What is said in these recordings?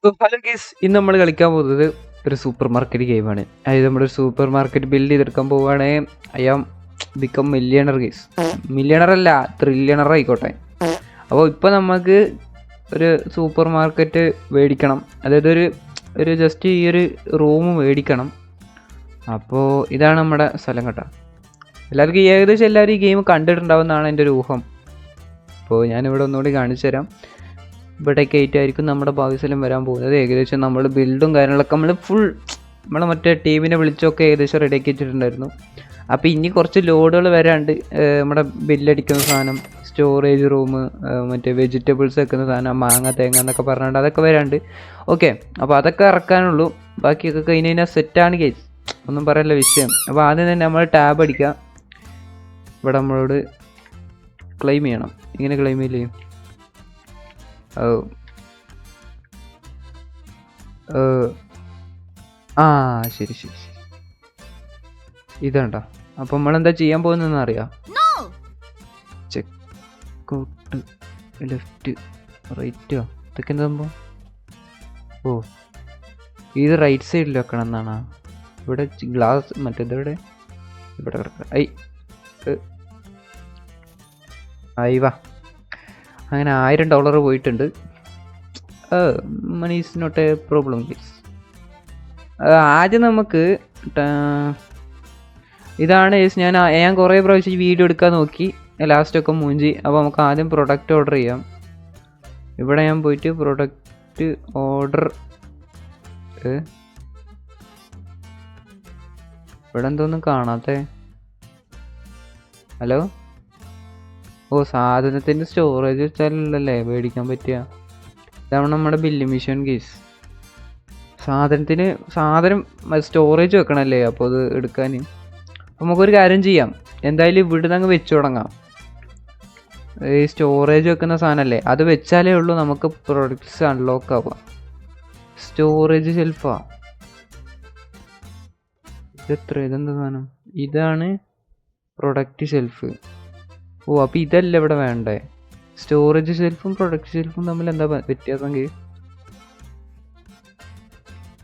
Hello ഗീസ്, ഇന്ന് നമ്മൾ കളിക്കാൻ പോകുന്നത് ഒരു സൂപ്പർ മാർക്കറ്റ് ഗെയിമാണ്. അതായത് നമ്മളൊരു സൂപ്പർ മാർക്കറ്റ് ബിൽഡ് ചെയ്തെടുക്കാൻ പോവുകയാണേ. I am become millionaire guys. Millionaire അല്ല, ട്രില്യണർ ആയിക്കോട്ടെ. അപ്പോൾ ഇപ്പോൾ നമുക്ക് ഒരു സൂപ്പർ മാർക്കറ്റ് മേടിക്കണം. അതായത് ഒരു ജസ്റ്റ് ഈ ഒരു റൂം മേടിക്കണം. അപ്പോൾ ഇതാണ് നമ്മുടെ സ്ഥലം കേട്ടോ. എല്ലാവർക്കും ഏകദേശം എല്ലാവരും ഈ ഗെയിം കണ്ടിട്ടുണ്ടാവുമെന്നാണ് എൻ്റെ ഒരു ഊഹം. അപ്പോൾ ഞാനിവിടെ ഒന്നുകൂടി കാണിച്ചു തരാം. ഇവിടേക്ക് ആയിട്ടായിരിക്കും നമ്മുടെ ഭാവിസ്ഥലം വരാൻ പോകുന്നത്. ഏകദേശം നമ്മൾ ബിൽഡും കാര്യങ്ങളൊക്കെ നമ്മൾ മറ്റേ ടീമിനെ വിളിച്ചൊക്കെ ഏകദേശം റെഡിയാക്കി വെച്ചിട്ടുണ്ടായിരുന്നു. അപ്പോൾ ഇനി കുറച്ച് ലോഡുകൾ വരാണ്ട്. നമ്മുടെ ബില്ലടിക്കുന്ന സാധനം, സ്റ്റോറേജ് റൂം, മറ്റേ വെജിറ്റബിൾസ് വെക്കുന്ന സാധനം, മാങ്ങ തേങ്ങ എന്നൊക്കെ പറഞ്ഞിട്ട് അതൊക്കെ വരാണ്ട്. ഓക്കെ, അപ്പോൾ അതൊക്കെ ഇറക്കാനുള്ളൂ. ബാക്കിയൊക്കെ കഴിഞ്ഞ് കഴിഞ്ഞാൽ സെറ്റാണ് കേസ്, ഒന്നും പറയല്ല വിഷയം. അപ്പോൾ ആദ്യം തന്നെ നമ്മൾ ടാബ് അടിക്കുക. ഇവിടെ നമ്മളോട് ക്ലെയിം ചെയ്യണം. ഇങ്ങനെ ക്ലെയിം ചെയ്യില്ലേ? ആ ശരി ശരി ശരി, ഇതാണ്ടോ. അപ്പം നമ്മളെന്താ ചെയ്യാൻ പോകുന്നതെന്ന് അറിയാം. ചെക്കൗട്ട്, ലെഫ്റ്റ്, റൈറ്റോ, ഇതൊക്കെ എന്താ സംഭവം? ഓ, ഇത് റൈറ്റ് സൈഡിൽ വെക്കണം എന്നാണ്. ഇവിടെ ഗ്ലാസ് മറ്റേതിവിടെ ഇവിടെ കിടക്കുക. വാ. അങ്ങനെ $1000 പോയിട്ടുണ്ട്. Money is not a problem guys. ആദ്യം നമുക്ക് ഇതാണ് ഗൈസ്. ഞാൻ കുറേ പ്രാവശ്യം ഈ വീഡിയോ എടുക്കാൻ നോക്കി, ലാസ്റ്റൊക്കെ മൂഞ്ചി. അപ്പോൾ നമുക്ക് ആദ്യം പ്രൊഡക്റ്റ് ഓർഡർ ചെയ്യാം. ഇവിടെ ഞാൻ പോയിട്ട് പ്രൊഡക്റ്റ് ഓർഡർ, ഇവിടെ എന്തോന്നും കാണാത്തെ? ഹലോ, ഓ സാധനത്തിൻ്റെ സ്റ്റോറേജ് വെച്ചാലല്ലേ മേടിക്കാൻ പറ്റുക. ഇതാണ് നമ്മുടെ ബില്ലിംഗ് മെഷീൻ കേസ്. സാധനം സ്റ്റോറേജ് വെക്കണമല്ലേ, അപ്പോൾ അത് എടുക്കാൻ. അപ്പോൾ നമുക്കൊരു കാര്യം ചെയ്യാം, എന്തായാലും ഇവിടുന്ന് അങ്ങ് വെച്ച് തുടങ്ങാം. ഈ സ്റ്റോറേജ് വെക്കുന്ന സാധനമല്ലേ, അത് വെച്ചാലേ ഉള്ളൂ നമുക്ക് പ്രൊഡക്ട്സ് അൺലോക്ക് ആവുക. സ്റ്റോറേജ് ഷെൽഫാ ഇതെന്താ സാധനം? ഇതാണ് പ്രൊഡക്റ്റ് ഷെൽഫ്. ഓ, അപ്പോൾ ഇതല്ല ഇവിടെ വേണ്ടേ? സ്റ്റോറേജ് ഷെൽഫും പ്രൊഡക്റ്റ് ഷെൽഫും തമ്മിൽ എന്താ വ്യത്യാസം?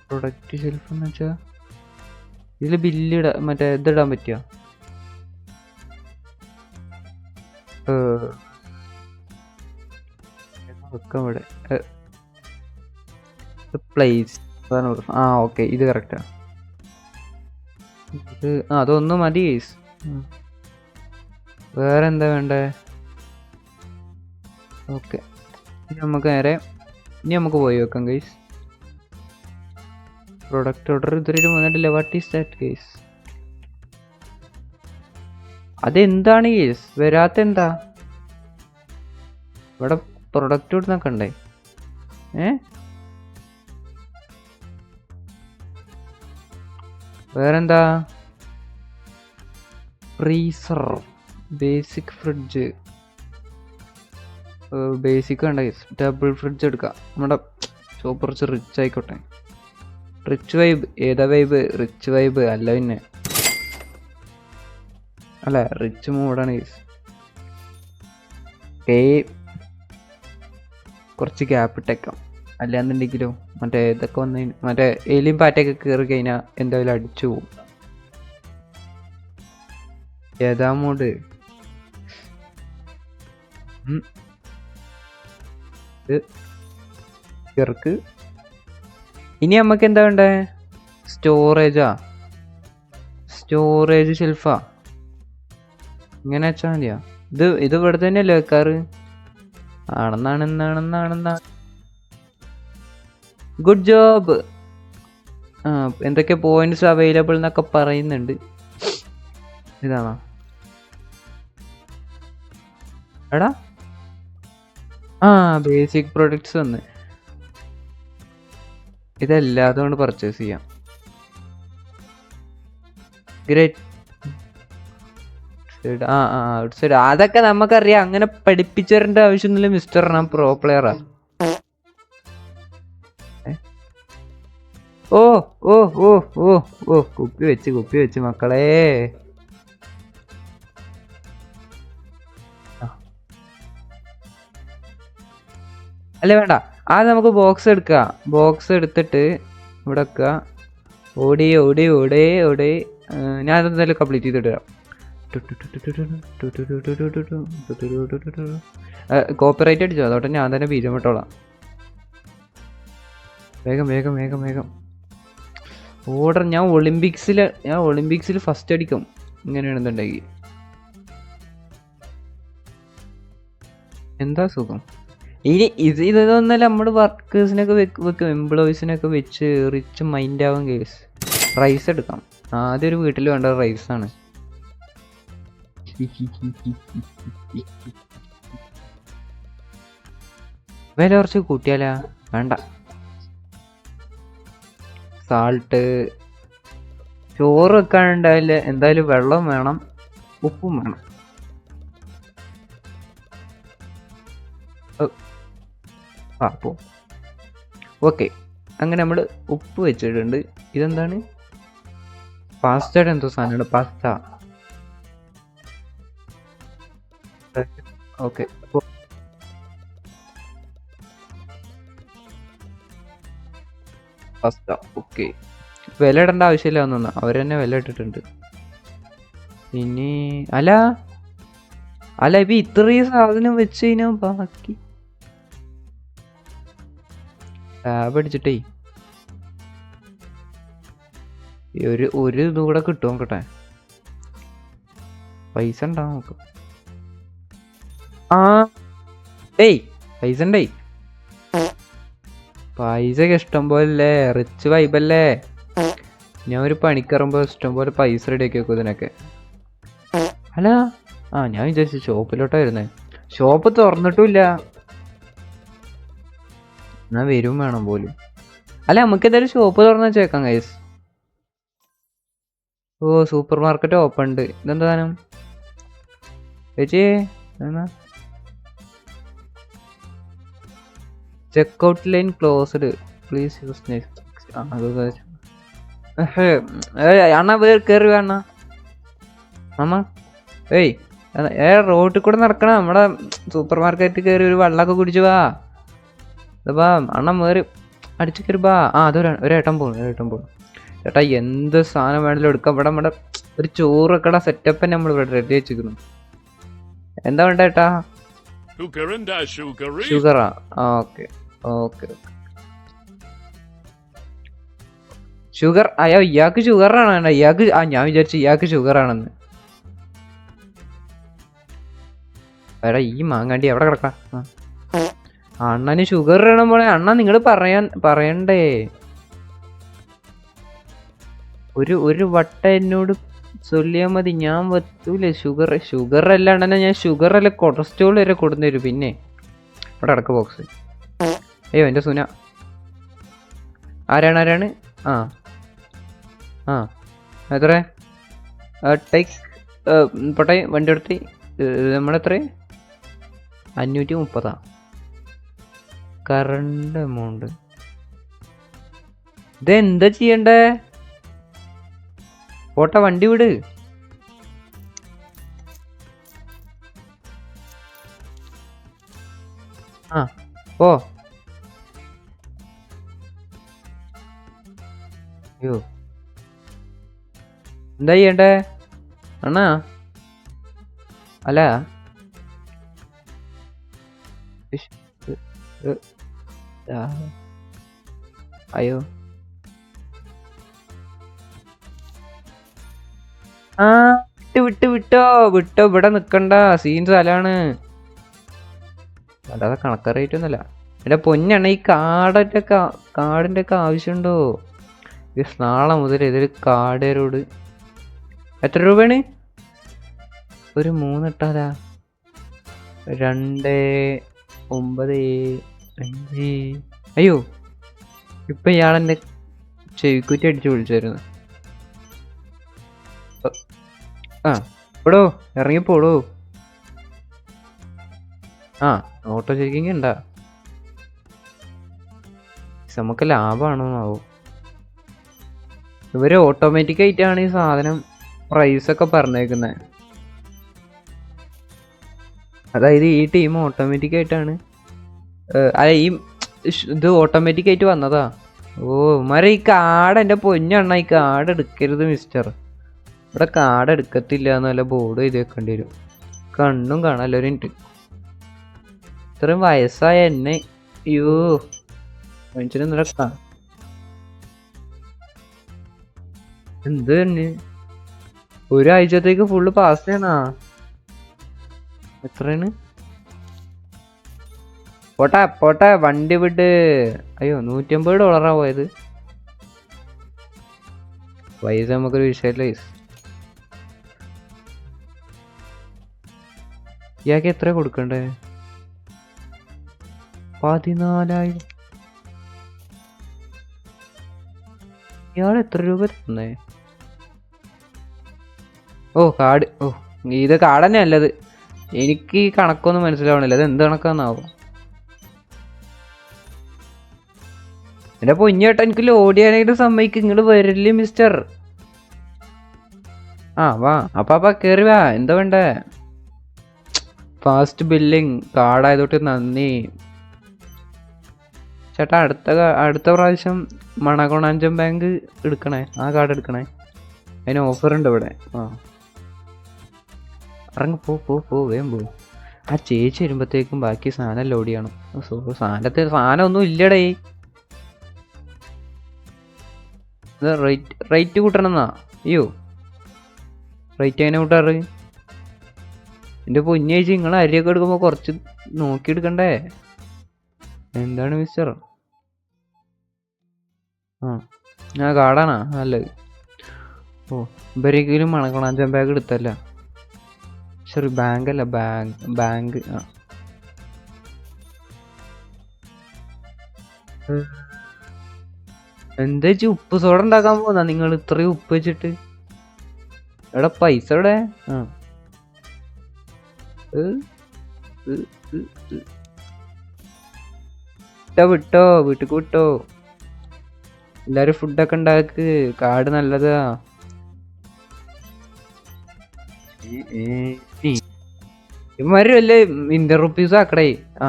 പ്രൊഡക്റ്റ് ഷെൽഫ് എന്ന് വെച്ചാൽ ഇതിൽ മറ്റേ ഇതിടാൻ പറ്റുക. വെക്കാം ഇവിടെ പ്ലേസ്. ആ ഓക്കെ, ഇത് കറക്റ്റാ. ഇത് അതൊന്നും മതി ഗൈസ്. വേറെ എന്താ വേണ്ടേ? ഓക്കെ, ഇനി നമുക്ക് പോയി വെക്കാം ഗൈസ്. പ്രൊഡക്റ്റ് ഓർഡർ ഇതുവരെ വന്നിട്ടില്ല. What is that guys? അതെന്താണ് ഗൈസ് വരാത്ത? എന്താ ഇവിടെ പ്രൊഡക്റ്റ് ഓർഡർ നോക്കണ്ടേ? വേറെന്താ? Freezer, basic fridge. ബേസിക് വേണ്ട ഗൈസ്, ഡബിൾ ഫ്രിഡ്ജ് എടുക്കാം. നമ്മുടെ കുറച്ച് റിച്ച് ആയിക്കോട്ടെ. Rich vibe. ഏതാ വൈബ്? റിച്ച് വൈബ് അല്ല പിന്നെ, അല്ല റിച്ച് മൂഡാണ് ഗൈസ്. കുറച്ച് ഗ്യാപ്പ് ഇട്ടേക്കാം. അല്ലാന്നുണ്ടെങ്കിലോ മറ്റേ ഇതൊക്കെ മറ്റേ എലിയും പാറ്റയൊക്കെ കയറി കഴിഞ്ഞാൽ എന്തായാലും അടിച്ചു പോവും. ഏതാ മൂഡ്? ഇറക്ക്. ഇനി നമുക്ക് എന്താ വേണ്ടേ? സ്റ്റോറേജ് ഷെൽഫാ. ഇങ്ങനെ വെച്ചാൽ മതിയാ? ഇത് ഇവിടെ തന്നെയല്ലേ വെക്കാറ്? ആണെന്നാണ്. Good job. എന്തൊക്കെ പോയിന്റ്സ് അവൈലബിൾ എന്നൊക്കെ പറയുന്നുണ്ട്. ഇതാണോ? എടാ, ബേസിക് പ്രൊഡക്ട്സ് വന്ന്. ഇതെല്ലാതും കൊണ്ട് പർച്ചേസ് ചെയ്യാം. ഗ്രേറ്റ്. ഔട്ട് സൈഡ് അതൊക്കെ നമുക്കറിയാം. അങ്ങനെ പഠിപ്പിച്ചു തരേണ്ട ആവശ്യമൊന്നുമില്ല മിസ്റ്റർ. ഞാൻ പ്രോ പ്ലെയറാ. ഓ ഓ ഓ ഓ ഓ കുപ്പി വെച്ച് മക്കളെ. അല്ല വേണ്ട, ആദ്യം നമുക്ക് ബോക്സ് എടുക്കുക. ബോക്സ് എടുത്തിട്ട് ഇവിടെ വെക്കുക. ഓടി ഓടി ഓടേ ഓടേ. ഞാൻ അതെന്തായാലും കംപ്ലീറ്റ് ചെയ്തിട്ട് കോപ്പിറൈറ്റ് അടിച്ചോ, അതോട്ടെ ഞാൻ തന്നെ ബീജം വിട്ടോളാം. വേഗം വേഗം വേഗം വേഗം ഓർഡർ. ഞാൻ ഒളിമ്പിക്സിൽ ഫസ്റ്റ് അടിക്കും ഇങ്ങനെയാണെന്നുണ്ടെങ്കിൽ. എന്താ സുഖം. ഇനി ഇതൊന്നല്ല, നമ്മൾ വർക്കേഴ്സിനൊക്കെ വെക്കും, എംപ്ലോയീസിനൊക്കെ വെച്ച് റിച്ച് മൈൻഡ് ആവും കേസ്. റൈസ് എടുക്കാം. ആദ്യം ഒരു വീട്ടിൽ വേണ്ട റൈസാണ്. വില കുറച്ച് കൂട്ടിയാലാ? വേണ്ട. സാൾട്ട്. ചോറ് വെക്കാനുണ്ടാവില്ല, എന്തായാലും വെള്ളം വേണം, ഉപ്പും വേണം. ഓക്കെ, അങ്ങനെ നമ്മൾ ഉപ്പ് വെച്ചിട്ടുണ്ട്. ഇതെന്താണ്? പാസ്റ്റയുടെ എന്തോ സാധനമാണ്, പാസ്ത. Okay, pasta. ഓക്കെ, വില ഇടേണ്ട ആവശ്യമില്ല ഒന്നും, അവർ തന്നെ വില ഇട്ടിട്ടുണ്ട്. ഇനി അല്ല ഇപ്പൊ ഇത്രയും സാധനം വെച്ച് കഴിഞ്ഞാൽ ബാക്കി ടാബ് അടിച്ചിട്ടേ ഒരു ഇത് കൂടെ കിട്ടും നോക്കട്ടെ. പൈസ ഉണ്ടാവും നോക്ക്. പൈസ ഉണ്ടേ. പൈസ ഇഷ്ടം പോലെ, റിച്ച് വൈബല്ലേ. ഞാൻ ഒരു പണിക്കറുമ്പോ ഇഷ്ടം പോലെ പൈസ റെഡിയാക്കി വെക്കും ഇതിനൊക്കെ. അല്ല ഞാൻ വിചാരിച്ചു ഷോപ്പിലോട്ടാ വരുന്നേ. ഷോപ്പ് തുറന്നിട്ടുമില്ല. എന്നാ വരും വേണം പോലും. അല്ല നമുക്ക് എന്തായാലും ഷോപ്പ് തുറന്ന് വെച്ചേക്കാം ഗൈസ്. ഓ, സൂപ്പർ മാർക്കറ്റ് ഓപ്പൺ ഉണ്ട്. ഇതെന്താ സാധനം ചേച്ചി? Checkout line closed, please use. അണ്ണ കയറി വേണ അമ്മ. റോട്ടിൽ കൂടെ നടക്കണം. നമ്മുടെ സൂപ്പർ മാർക്കറ്റിൽ കയറി ഒരു വെള്ളമൊക്കെ കുടിച്ചു വാ. ഇതാ അണ്ണൻ വേറി അടിച്ചു കയറി ബാ. ഒരേട്ടൻ പോണു. ചേട്ടാ എന്ത് സാധനം വേണമെങ്കിലും എടുക്കാം. ഇവിടെ നമ്മുടെ ഒരു ചോറൊക്കെടാ സെറ്റപ്പ് നമ്മൾ ഇവിടെ റെഡി വെച്ചിരിക്കുന്നു. എന്താ വേണ്ട ചേട്ടാ? ഷുഗറാ? Okay okay. ഷുഗർ. ഇയാൾക്ക് ഷുഗറാണ്. ഇയാൾക്ക് ഞാൻ വിചാരിച്ചു ഇയാൾക്ക് ഷുഗറാണെന്ന്. എടാ ഈ മാങ്ങാണ്ടി എവിടെ കിടക്കാം? അണ്ണന് ഷുഗർ ഇടണം പോലെ. അണ്ണ നിങ്ങൾ പറയണ്ടേ? ഒരു വട്ട എന്നോട് ചൊല്ലിയാൽ മതി, ഞാൻ വത്തൂലേ. ഷുഗർ അല്ല അണ്ണനെ, ഞാൻ ഷുഗർ അല്ല കൊളസ്ട്രോൾ വരെ കൊടുന്നു തരും. പിന്നെ ഇവിടെ അടക്ക ബോക്സ്. അയ്യോ എൻ്റെ സുന. ആരാണ്? എത്ര ടേക്ക് പോട്ടെ. വണ്ടി എടുത്ത് നമ്മളെത്ര? 530. Current amount. ഇതെന്താ ചെയ്യണ്ടേ? പോട്ടെ, വണ്ടി വിട്. ഓ അയ്യോ, എന്താ ചെയ്യണ്ടേ അണ്ണാ? അല്ല അയ്യോ, വിട്ടോ. ഇവിടെ നിക്കണ്ട, സീൻ സ്ഥലാണ്. അല്ലാതെ കണക്കറിയിട്ടൊന്നുമല്ല. എന്റെ പൊന്നാണ്, ഈ കാടിന്റെ ഒക്കെ ആവശ്യമുണ്ടോ? നാളെ മുതൽ ഇതൊരു കാടേരോട്. എത്ര രൂപയാണ്? ഒരു 3 ഇട്ടാലാ? 295. അയ്യോ, ഇപ്പൊ ഇയാളെന്റെ ചെവിക്കുറ്റി അടിച്ചു വിളിച്ചായിരുന്നു. ഇവിടോ ഇറങ്ങിപ്പോടോ. ഓട്ടോ ചെക്കിങ് ഉണ്ടാ? നമുക്ക് ലാഭമാണോന്നാവോ? ഇവര് ഓട്ടോമാറ്റിക് ആയിട്ടാണ് ഈ സാധനം പ്രൈസ് ഒക്കെ പറഞ്ഞേക്കുന്നത്. അതായത് ഈ ടീം ഓട്ടോമാറ്റിക് ആയിട്ടാണ് അല്ല ഈ ഇത് ഓട്ടോമാറ്റിക് ആയിട്ട് വന്നതാ. ഓ മര ഈ കാർഡ് എൻ്റെ പൊന്നെണ്ണ, ഈ കാർഡ് എടുക്കരുത് മിസ്റ്റർ. ഇവിടെ കാർഡ് എടുക്കത്തില്ല എന്നല്ല ബോർഡ് എഴുതി വെക്കേണ്ടി വരും. കണ്ണും കാണാമല്ലോ ഒരു മിനിറ്റ്. ഇത്രയും വയസ്സായ എന്നെ അയ്യോ മനുഷ്യന് നിരക്കാ എന്ത് തന്നെ ഒരാഴ്ചത്തേക്ക് ഫുള്ള് പാസ് ചെയ്യണ. എത്രയാണ്? പോട്ടെ പോട്ടെ വണ്ടി വിട്ട്. അയ്യോ $150 പോയത്. പൈസ നമുക്കൊരു വിഷയമില്ല. ഇയാൾക്ക് എത്ര കൊടുക്കണ്ടേ? 14,000. ഇയാൾ എത്ര രൂപ തന്നേ? ഓ കാർഡ്. ഓ ഇത് കാർഡ് തന്നെ അല്ലത്. എനിക്ക് ഈ കണക്കൊന്നും മനസ്സിലാവണില്ല. അത് എന്ത് കണക്കാന്നാവും? എന്റെ പൊഞ്ഞേട്ടാ എനിക്ക് ലോഡ് ചെയ്യാനായിട്ട് സമ്മതിക്കും. ഇങ്ങോട്ട് വരില്ലേ മിസ്റ്റർ? ആ വാ അപ്പാ കേറി വാ. എന്താ വേണ്ടേ? ഫാസ്റ്റ് ബില്ലിങ് കാർഡായതോട്ട് നന്ദി ചേട്ടാ. അടുത്ത പ്രാവശ്യം മണകൊണാഞ്ചം ബാങ്ക് എടുക്കണേ. ആ കാർഡ് എടുക്കണേ. അതിന് ഓഫർ ഉണ്ട് ഇവിടെ. ആ ഇറങ്ങി പോ വേഗം പോ. ആ ചേച്ചി വരുമ്പോഴത്തേക്കും ബാക്കി സാധനം ലോഡ് ചെയ്യണം. സാധനം ഒന്നും ഇല്ലടേ. റേറ്റ് കൂട്ടണമെന്നാ? അയ്യോ റേറ്റ് എങ്ങനെ കൂട്ടാറ്? എൻ്റെ പൊന്നേച്ചി നിങ്ങൾ അരിയൊക്കെ എടുക്കുമ്പോൾ കുറച്ച് നോക്കിയെടുക്കണ്ടേ? എന്താണ് മിസ്റ്റർ? ആ കാർഡാണോ നല്ലത്? ഓ ഇവരെങ്കിലും മണക്കൊണാഞ്ചം ബാഗ് എടുത്തല്ല. സോറി ബാങ്ക് അല്ല ബാങ്ക്. ആ എന്താ വെച്ച് ഉപ്പ് സോഡ ഉണ്ടാക്കാൻ പോന്നാ നിങ്ങൾ? ഇത്രയും ഉപ്പ് വെച്ചിട്ട് എവിടെ പൈസ എവിടെ? ആ വിട്ടോ വീട്ടിൽ വിട്ടോ. എല്ലാരും ഫുഡൊക്കെ ഉണ്ടാക്ക്. കാർഡ് നല്ലതാ. ഇമാര് വല്ല ഇന്ത്യൻ റുപ്പീസ് ആക്കടേ. ആ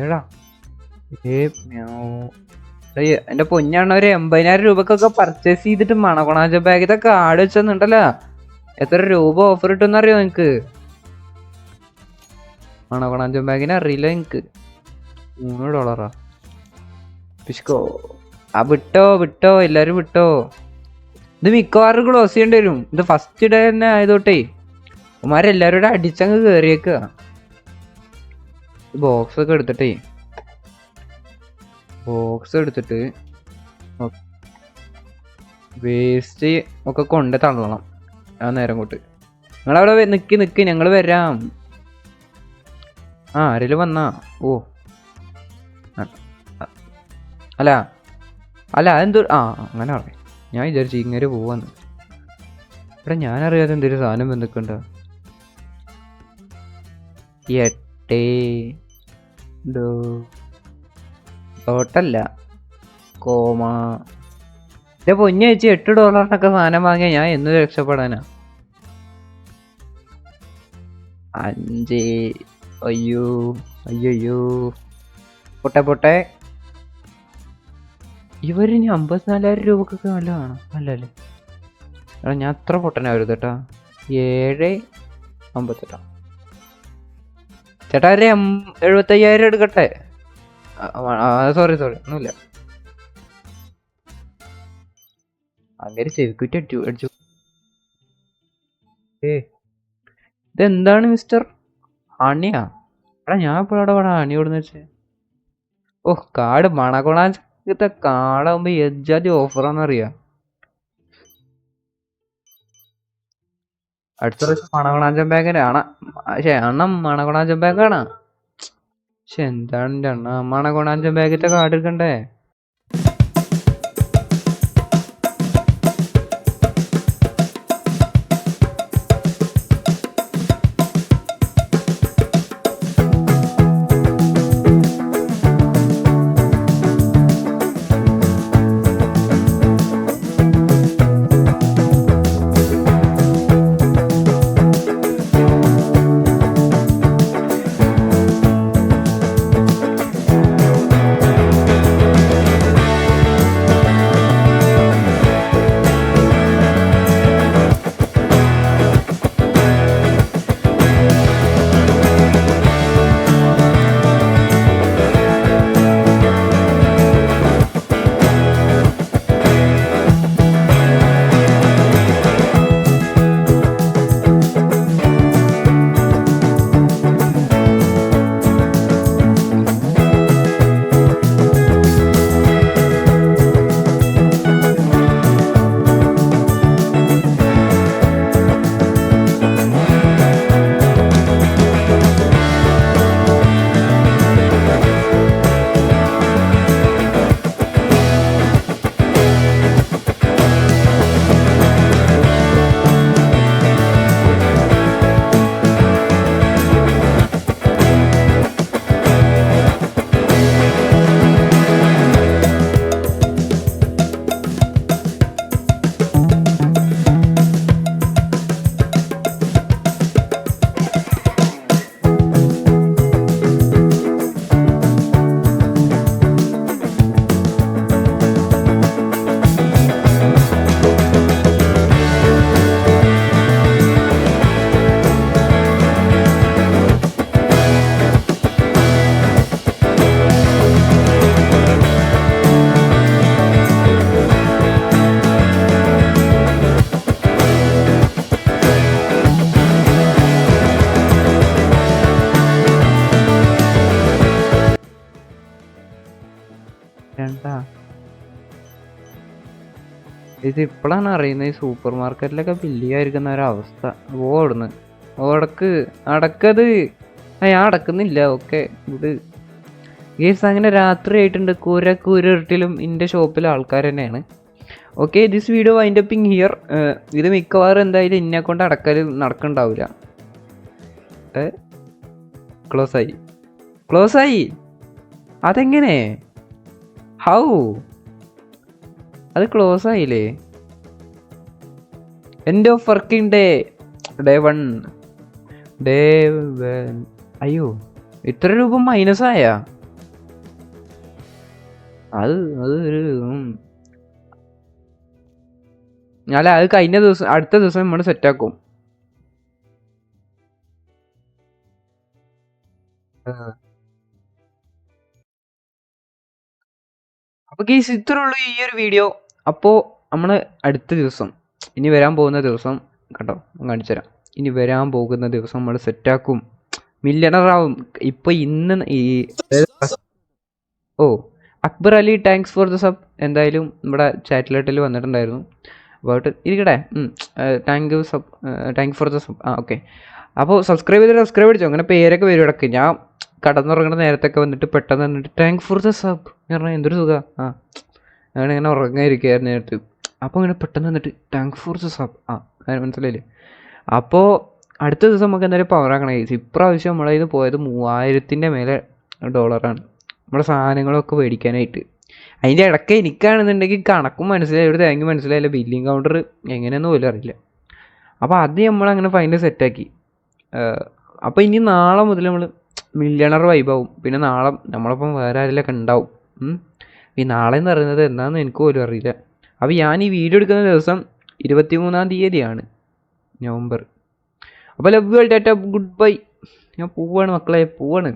ഏടാ എന്റെ പൊന്നാണ്. ഒരു 80,000 രൂപക്കൊക്കെ പർച്ചേസ് ചെയ്തിട്ട് മണകൊണാഞ്ച ബാഗിത്തെ കാർഡ് വെച്ചെന്നുണ്ടല്ലോ. എത്ര രൂപ ഓഫർ കിട്ടുമെന്നറിയോ നിങ്ങക്ക്? മണകൊണാഞ്ച ബാഗിന് അറിയില്ല നിങ്ങക്ക്. $3 പിഷ്കോ. ആ വിട്ടോ എല്ലാരും വിട്ടോ. ഇത് മിക്കവാറും ക്ലോസ് ചെയ്യേണ്ടി വരും. ഇത് ഫസ്റ്റ് ഡേ തന്നെ ആയതോട്ടേ ഉമാരെല്ലാരും കൂടെ അടിച്ചങ്ങ് കേറിയേക്ക. ബോക്സ് ഒക്കെ എടുത്തിട്ടേ വേസ്റ്റ് ഒക്കെ കൊണ്ട് തള്ളണം. ആ നേരം കൊണ്ട് നിങ്ങളവിടെ നിക്ക് ഞങ്ങൾ വരാം. ആ ആരെങ്കിലും വന്നാ? ഓ അല്ല അതെന്തോ. ആ അങ്ങനെ പറയാം. ഞാൻ വിചാരിച്ചു ഇങ്ങനെ പോവാന്ന്. ഇവിടെ ഞാനറിയാതെ എന്തൊരു സാധനം വന്നിക്കണ്ട. 8 ഡോട്ടല്ല കോമ. എന്റെ പൊന്നു ചേച്ചി $8 സാധനം വാങ്ങിയ ഞാൻ എന്ന് രക്ഷപ്പെടാനാ? 5. അയ്യോ പൊട്ടെ. ഇവരിനി 54,000 രൂപക്കൊക്കെ നല്ലതാണ്. നല്ലല്ലേ? എടാ ഞാൻ അത്ര പൊട്ടനാവരുത് കേട്ടാ. 7.58. ചേട്ടാ ഒരു 75,000 എടുക്കട്ടെ. സോറി ഒന്നുമില്ല. അങ്ങനെ ചെവിക്കുറ്റി അടിച്ചു. ഇതെന്താണ് മിസ്റ്റർ? ഹണിയാ? എടാ ഞാൻ ഇപ്പോഴവിടെ ഹണി കൊടുന്ന് വെച്ചേ. ഓ കാർഡ് മണകൊണാഞ്ചത്തെ കാർഡാകുമ്പോ എജാതി ഓഫറാന്നറിയാം. അടുത്ത പ്രാവശ്യം മണകൊണാഞ്ചൻ ബാങ്കിനാണ്. അണ്ണം മണകൊണാഞ്ചൻ ബാങ്കാണ്. പക്ഷെ എന്താണ് എൻ്റെ അണ്ണ മണകൊണാഞ്ചൻ ബാഗിത്തെ കാർഡ് എടുക്കണ്ടേ? വേണ്ട. ഇത് ഇപ്പോഴാണ് അറിയുന്നത് ഈ സൂപ്പർ മാർക്കറ്റിലൊക്കെ ബില്ലിയായിരിക്കുന്ന ഒരവസ്ഥ. ഓടുന്നു അടക്കത്. ഞാൻ അടക്കുന്നില്ല. ഓക്കെ ഇത് ഗേസ് അങ്ങനെ രാത്രി ആയിട്ടുണ്ട്. കൂരിട്ടിലും എൻ്റെ ഷോപ്പിൽ ആൾക്കാർ തന്നെയാണ്. ഓക്കെ ദിസ് വീഡിയോ വൈൻഡപ്പിങ് ഹിയർ. ഇത് മിക്കവാറും എന്തായാലും എന്നെ കൊണ്ട് അടക്കൽ നടക്കണ്ടാവില്ല. ക്ലോസ് ആയി അതെങ്ങനെ? ഹൗ അത് ക്ലോസ് ആയില്ലേ? End of working day 1. അയ്യോ ഇത്ര രൂപ മൈനസ് ആയാ? അത് ഒരു അല്ല അത് കഴിഞ്ഞ ദിവസം അടുത്ത ദിവസം നമ്മൾ സെറ്റാക്കും. അപ്പൊ ഗീസ് ഇത്രേ ഉള്ളൂ ഈ ഒരു വീഡിയോ. അപ്പോൾ നമ്മൾ അടുത്ത ദിവസം ഇനി വരാൻ പോകുന്ന ദിവസം കേട്ടോ കാണിച്ചു തരാം. ഇനി വരാൻ പോകുന്ന ദിവസം നമ്മൾ സെറ്റാക്കും, മില്യണറാവും. ഇപ്പൊ ഇന്ന് ഈ Akbar Ali thanks for the sub എന്തായാലും നമ്മുടെ ചാറ്റിലേട്ടിൽ വന്നിട്ടുണ്ടായിരുന്നു. അബൌട്ട് ഇരിക്കട്ടെ. Thank for the sub. Okay. അപ്പോൾ സബ്സ്ക്രൈബ് അടിച്ചോ. അങ്ങനെ പേരൊക്കെ വരും ഇടയ്ക്ക്. ഞാൻ കടന്നുറങ്ങുന്ന നേരത്തൊക്കെ വന്നിട്ട് പെട്ടെന്ന് വന്നിട്ട് താങ്ക് ഫോർ ദ സബ് എന്ന് പറഞ്ഞാൽ എന്തൊരു സുഖം. ഞാനിങ്ങനെ ഉറങ്ങാതിരിക്കുകയായിരുന്നു നേരത്ത്. അപ്പോൾ ഇങ്ങനെ പെട്ടെന്ന് വന്നിട്ട് താങ്ക് ഫോർ ദ സബ്. മനസ്സിലായില്ലേ? അപ്പോൾ അടുത്ത ദിവസം നമുക്ക് എന്തായാലും പവറാക്കണം. ഇപ്രാവശ്യം നമ്മളെ ഇത് പോയത് 3000 മേലെ ഡോളറാണ് നമ്മുടെ സാധനങ്ങളൊക്കെ മേടിക്കാനായിട്ട്. അതിൻ്റെ ഇടയ്ക്ക് എനിക്കാണെന്നുണ്ടെങ്കിൽ കണക്കും മനസ്സിലായി, ഒരു തേങ്ങ മനസ്സിലായില്ല, ബില്ലിങ് കൗണ്ടർ എങ്ങനെയെന്ന് പോലും അറിയില്ല. അപ്പോൾ അത് നമ്മളങ്ങനെ ഫൈനൽ സെറ്റാക്കി. അപ്പോൾ ഇനി നാളെ മുതൽ നമ്മൾ മില്യണർ വൈബാവും. പിന്നെ നാളെ നമ്മളൊപ്പം വേറെ ആരെങ്കിലൊക്കെ ഉണ്ടാവും. ഈ നാളെ എന്ന് പറയുന്നത് എന്താണെന്ന് എനിക്ക് പോലും അറിയില്ല. അപ്പോൾ ഞാൻ ഈ വീഡിയോ എടുക്കുന്ന ദിവസം 23-ാം തീയതിയാണ് നവംബർ. അപ്പോൾ love you all, Tata, good bye. ഞാൻ പോവാണ് മക്കളെ, പോവാണ്.